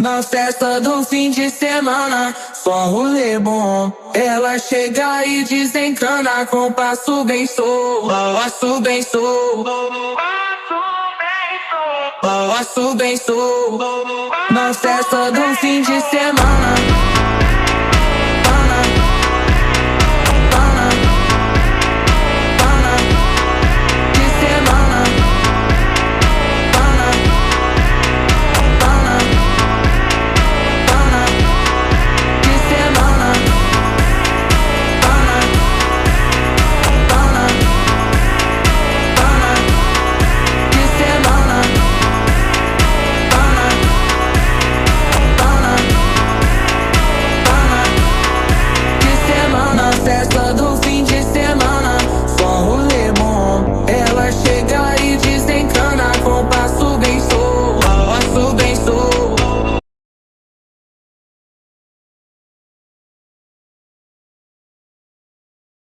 Na festa do fim de semana, só um rolê bom. Ela chega e desencana com passo bem solto, passo bem solto, passo bem solto. Na festa do fim de semana.